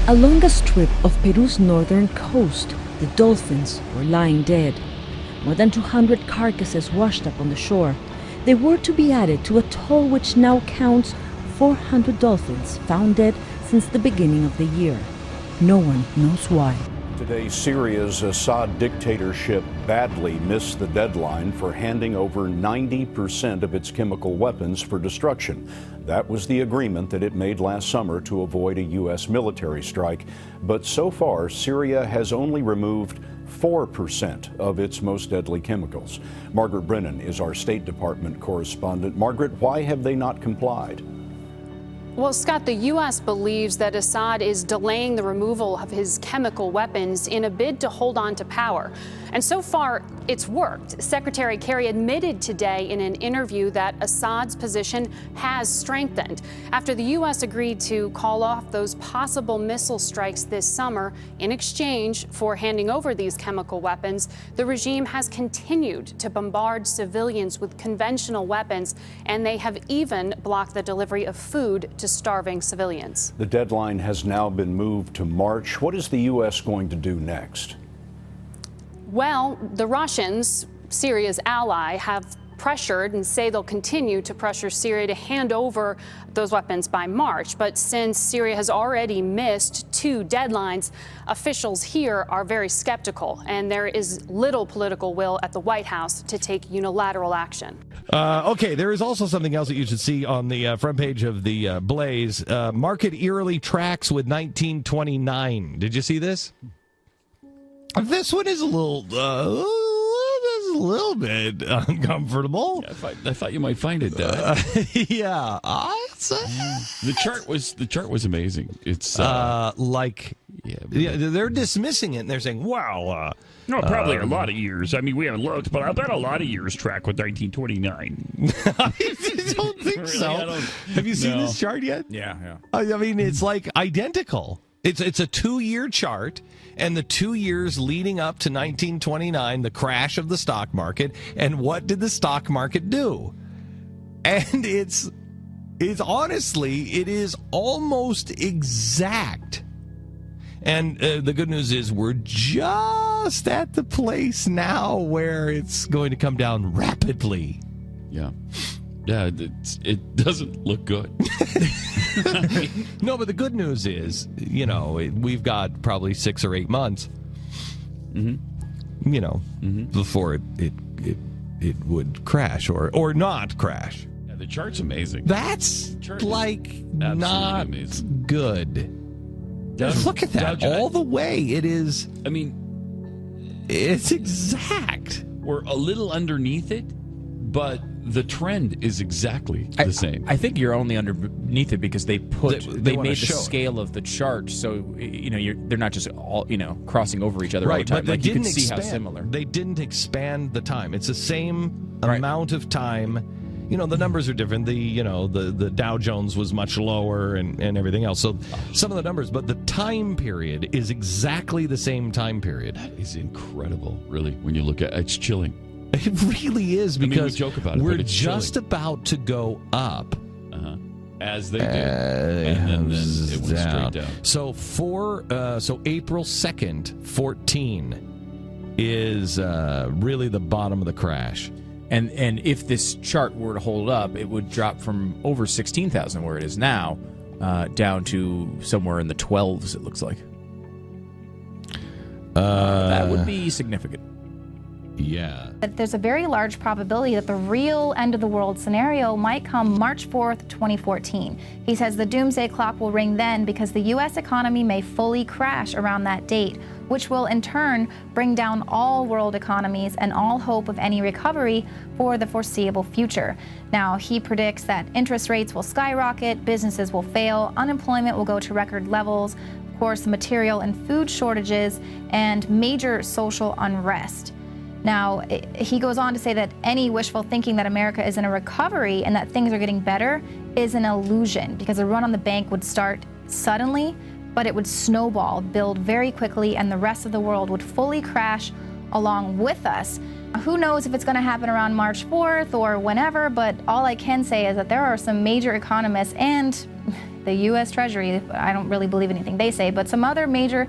Along a strip of Peru's northern coast, the dolphins were lying dead. More than 200 carcasses washed up on the shore. They were to be added to a toll which now counts 400 dolphins found dead since the beginning of the year. No one knows why. Today, Syria's Assad dictatorship badly missed the deadline for handing over 90% of its chemical weapons for destruction. That was the agreement that it made last summer to avoid a U.S. military strike. But so far, Syria has only removed 4% of its most deadly chemicals. Margaret Brennan is our State Department correspondent. Margaret, why have they not complied? Well, Scott, the U.S. believes that Assad is delaying the removal of his chemical weapons in a bid to hold on to power. And so far, it's worked. Secretary Kerry admitted today in an interview that Assad's position has strengthened after the U.S. agreed to call off those possible missile strikes this summer. In exchange for handing over these chemical weapons, the regime has continued to bombard civilians with conventional weapons, and they have even blocked the delivery of food to starving civilians. The deadline has now been moved to March. What is the U.S. going to do next? Well, the Russians, Syria's ally, have pressured and say they'll continue to pressure Syria to hand over those weapons by March. But since Syria has already missed 2 deadlines, officials here are very skeptical, and there is little political will at the White House to take unilateral action. Okay, there is also something else that you should see on the front page of the Blaze. Market eerily tracks with 1929. Did you see this? This one is a little bit uncomfortable. Yeah, I thought you might find it. Yeah, the chart was amazing. It's they're dismissing it and they're saying, "Wow." No, probably a lot of years. I mean, we haven't looked, but I bet a lot of years track with 1929. I don't think so. Have you seen this chart yet? Yeah. I mean, it's like identical. It's a 2-year chart, and the 2 years leading up to 1929, the crash of the stock market, and what did the stock market do? And it's honestly, it is almost exact. And the good news is we're just at the place now where it's going to come down rapidly. Yeah. Yeah, it doesn't look good. No, but the good news is, we've got probably 6 or 8 months, before it would crash or not crash. Yeah, the chart's amazing. That's not amazing. good. Look at that. All the way it is. I mean, it's exact. We're a little underneath it, but the trend is exactly the same. I think you're only underneath it because they made the scale of the chart, so they're not just all crossing over each other all the time. But you can see how similar. They didn't expand the time. It's the same amount of time. The numbers are different. The Dow Jones was much lower and everything else. So some of the numbers, but the time period is exactly the same time period. That is incredible, really. When you look at it, it's chilling. It really is, because we joke about it, we're but it's just about to go up. As they did. And then it went straight down. So April 2nd, 14 is really the bottom of the crash. And if this chart were to hold up, it would drop from over 16,000 where it is now down to somewhere in the 12s, it looks like. That would be significant. Yeah. There's a very large probability that the real end of the world scenario might come March 4th, 2014. He says the doomsday clock will ring then because the U.S. economy may fully crash around that date, which will in turn bring down all world economies and all hope of any recovery for the foreseeable future. Now, he predicts that interest rates will skyrocket, businesses will fail, unemployment will go to record levels, of course, material and food shortages, and major social unrest. Now, he goes on to say that any wishful thinking that America is in a recovery and that things are getting better is an illusion, because a run on the bank would start suddenly, but it would snowball, build very quickly, and the rest of the world would fully crash along with us. Who knows if it's going to happen around March 4th or whenever, but all I can say is that there are some major economists and the U.S. Treasury, I don't really believe anything they say, but some other major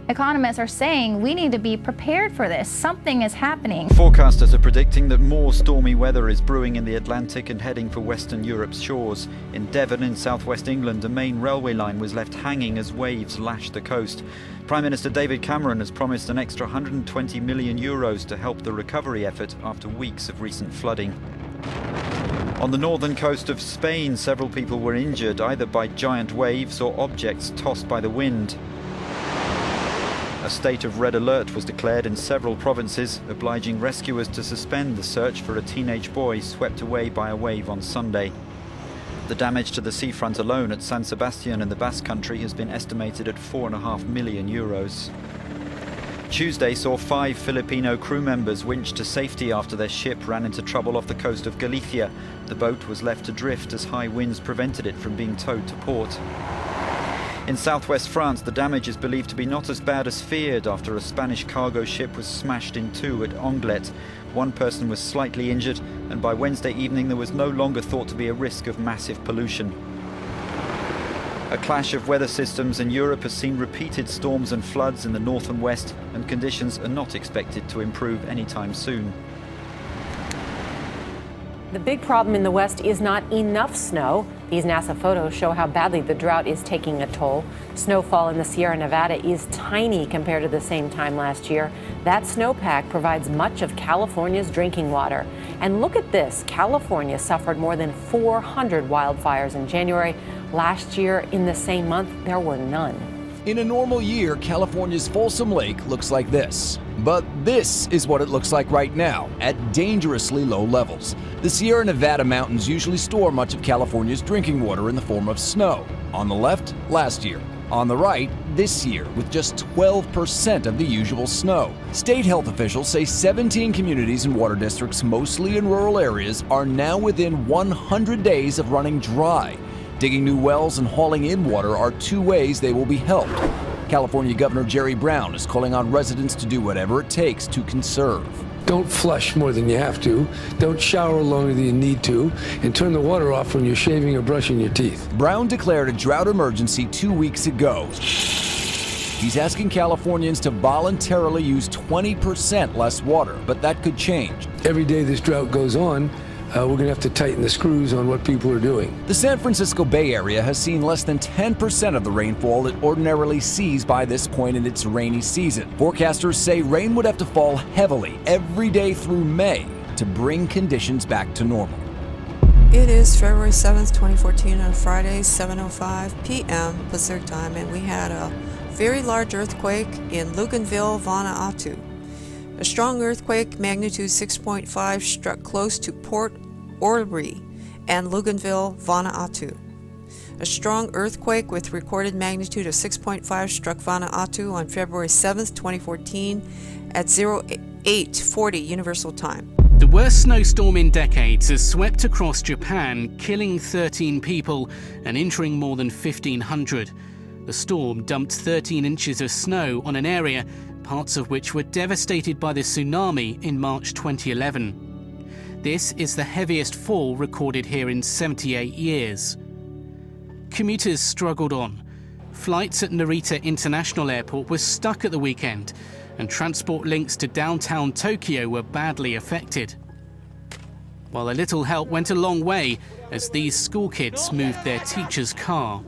economists are saying we need to be prepared for this. Something is happening. Forecasters are predicting that more stormy weather is brewing in the Atlantic and heading for Western Europe's shores. In Devon in southwest England, a main railway line was left hanging as waves lashed the coast. Prime Minister David Cameron has promised an extra €120 million to help the recovery effort after weeks of recent flooding. On the northern coast of Spain, several people were injured either by giant waves or objects tossed by the wind. A state of red alert was declared in several provinces, obliging rescuers to suspend the search for a teenage boy swept away by a wave on Sunday. The damage to the seafront alone at San Sebastian in the Basque Country has been estimated at €4.5 million. Tuesday saw 5 Filipino crew members winched to safety after their ship ran into trouble off the coast of Galicia. The boat was left adrift as high winds prevented it from being towed to port. In southwest France, the damage is believed to be not as bad as feared after a Spanish cargo ship was smashed in two at Anglet. One person was slightly injured, and by Wednesday evening there was no longer thought to be a risk of massive pollution. A clash of weather systems in Europe has seen repeated storms and floods in the north and west, and conditions are not expected to improve anytime soon. The big problem in the West is not enough snow. These NASA photos show how badly the drought is taking a toll. Snowfall in the Sierra Nevada is tiny compared to the same time last year. That snowpack provides much of California's drinking water. And look at this. California suffered more than 400 wildfires in January. Last year, in the same month, there were none. In a normal year, California's Folsom Lake looks like this. But this is what it looks like right now, at dangerously low levels. The Sierra Nevada mountains usually store much of California's drinking water in the form of snow. On the left, last year. On the right, this year, with just 12% of the usual snow. State health officials say 17 communities and water districts, mostly in rural areas, are now within 100 days of running dry. Digging new wells and hauling in water are two ways they will be helped. California Governor Jerry Brown is calling on residents to do whatever it takes to conserve. Don't flush more than you have to. Don't shower longer than you need to. And turn the water off when you're shaving or brushing your teeth. Brown declared a drought emergency 2 weeks ago. He's asking Californians to voluntarily use 20% less water, but that could change. Every day this drought goes on, we're going to have to tighten the screws on what people are doing. The San Francisco Bay Area has seen less than 10% of the rainfall it ordinarily sees by this point in its rainy season. Forecasters say rain would have to fall heavily every day through May to bring conditions back to normal. It is February 7th, 2014 on Friday, 7:05 p.m. Pacific time, and we had a very large earthquake in Luganville, Vanuatu. A strong earthquake, magnitude 6.5, struck close to Port Orrery and Luganville, Vanuatu. A strong earthquake with recorded magnitude of 6.5 struck Vanuatu on February 7th, 2014 at 0840 Universal Time. The worst snowstorm in decades has swept across Japan, killing 13 people and injuring more than 1,500. The storm dumped 13 inches of snow on an area, parts of which were devastated by the tsunami in March 2011. This is the heaviest fall recorded here in 78 years. Commuters struggled on. Flights at Narita International Airport were stuck at the weekend, and transport links to downtown Tokyo were badly affected. While a little help went a long way as these school kids moved their teacher's car.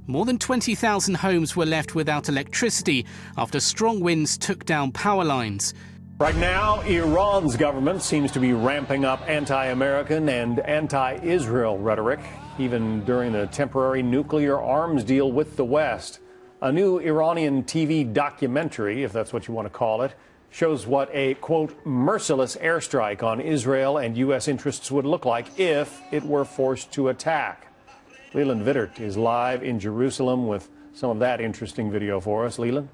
More than 20,000 homes were left without electricity after strong winds took down power lines. Right now, Iran's government seems to be ramping up anti-American and anti-Israel rhetoric, even during the temporary nuclear arms deal with the West. A new Iranian TV documentary, if that's what you want to call it, shows what a, quote, merciless airstrike on Israel and U.S. interests would look like if it were forced to attack. Leland Vittert is live in Jerusalem with some of that interesting video for us. Leland?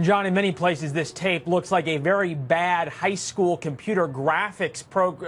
John, in many places, this tape looks like a very bad high school computer graphics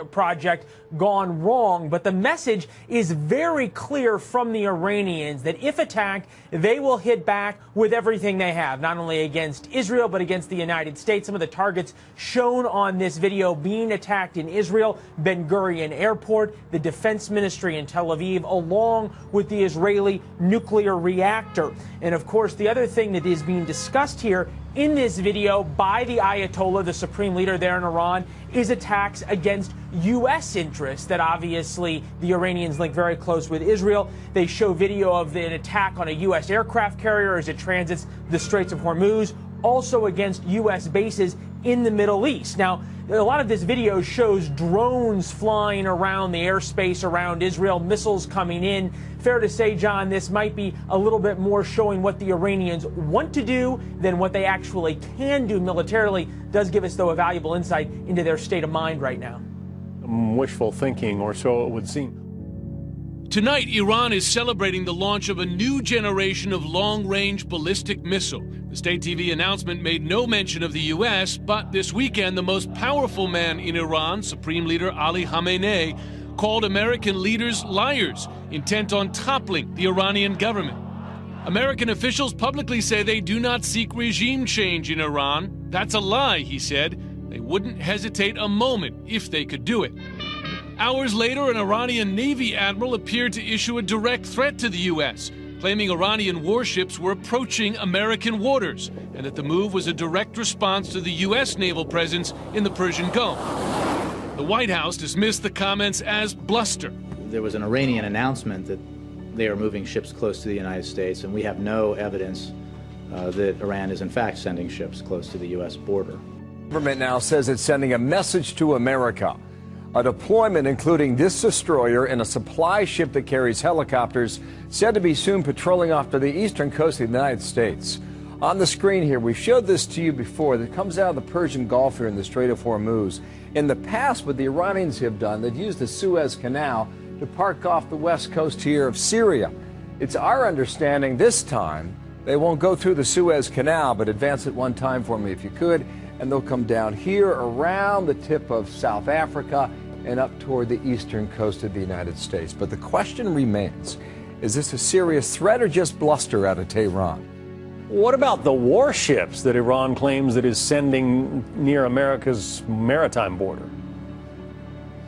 project gone wrong. But the message is very clear from the Iranians that if attacked, they will hit back with everything they have, not only against Israel, but against the United States. Some of the targets shown on this video being attacked in Israel, Ben Gurion Airport, the Defense Ministry in Tel Aviv, along with the Israeli nuclear reactor. And of course, the other thing that is being discussed here in this video by the Ayatollah, the supreme leader there in Iran, is attacks against U.S. interests that obviously the Iranians link very close with Israel. They show video of an attack on a U.S. aircraft carrier as it transits the Straits of Hormuz, also against U.S. bases in the Middle East. Now, a lot of this video shows drones flying around the airspace around Israel, missiles coming in. Fair to say, John, this might be a little bit more showing what the Iranians want to do than what they actually can do militarily. Does give us, though, a valuable insight into their state of mind right now. Wishful thinking, or so it would seem. Tonight, Iran is celebrating the launch of a new generation of long-range ballistic missile. The state TV announcement made no mention of the U.S., but this weekend, the most powerful man in Iran, Supreme Leader Ali Khamenei, called American leaders liars, intent on toppling the Iranian government. American officials publicly say they do not seek regime change in Iran. That's a lie, he said. They wouldn't hesitate a moment if they could do it. Hours later, an Iranian Navy admiral appeared to issue a direct threat to the U.S., claiming Iranian warships were approaching American waters, and that the move was a direct response to the U.S. naval presence in the Persian Gulf. The White House dismissed the comments as bluster. There was an Iranian announcement that they are moving ships close to the United States, and we have no evidence that Iran is in fact sending ships close to the U.S. border. The government now says it's sending a message to America. A deployment including this destroyer and a supply ship that carries helicopters said to be soon patrolling off to the eastern coast of the United States. On the screen here, we showed this to you before. That comes out of the Persian Gulf here in the Strait of Hormuz. In the past, what the Iranians have done, they've used the Suez Canal to park off the west coast here of Syria. It's our understanding this time they won't go through the Suez Canal, but advance it one time for me if you could, and they'll come down here around the tip of South Africa and up toward the eastern coast of the United States. But the question remains, is this a serious threat or just bluster out of Tehran? What about the warships that Iran claims it is sending near America's maritime border?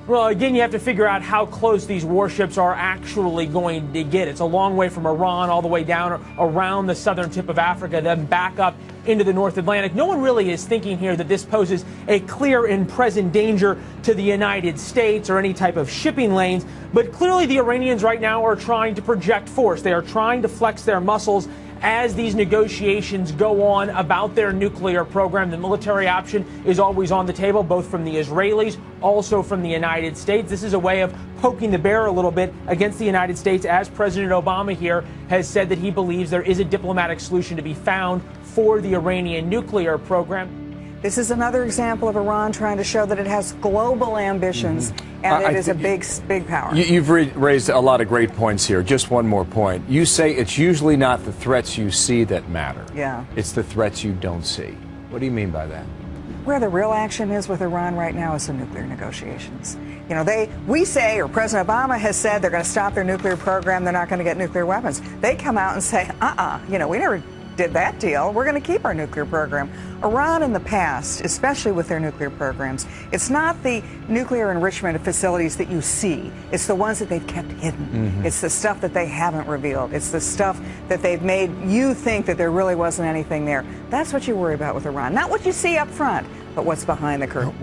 Well, again, you have to figure out how close these warships are actually going to get. It's a long way from Iran all the way down around the southern tip of Africa, then back up into the North Atlantic. No one really is thinking here that this poses a clear and present danger to the United States or any type of shipping lanes. But clearly the Iranians right now are trying to project force. They are trying to flex their muscles as these negotiations go on about their nuclear program. The military option is always on the table, both from the Israelis, also from the United States. This is a way of poking the bear a little bit against the United States, as President Obama here has said that he believes there is a diplomatic solution to be found for the Iranian nuclear program. This is another example of Iran trying to show that it has global ambitions and it is a big power. You've raised a lot of great points here. Just one more point. You say it's usually not the threats you see that matter. Yeah. It's the threats you don't see. What do you mean by that? Where the real action is with Iran right now is the nuclear negotiations. You know, we say, or President Obama has said, they're going to stop their nuclear program. They're not going to get nuclear weapons. They come out and say, we never did that deal. We're going to keep our nuclear program. Iran in the past, especially with their nuclear programs, it's not the nuclear enrichment facilities that you see. It's the ones that they've kept hidden. It's the stuff that they haven't revealed. It's the stuff that they've made you think that there really wasn't anything there. That's what you worry about with Iran. Not what you see up front, but what's behind the curtain.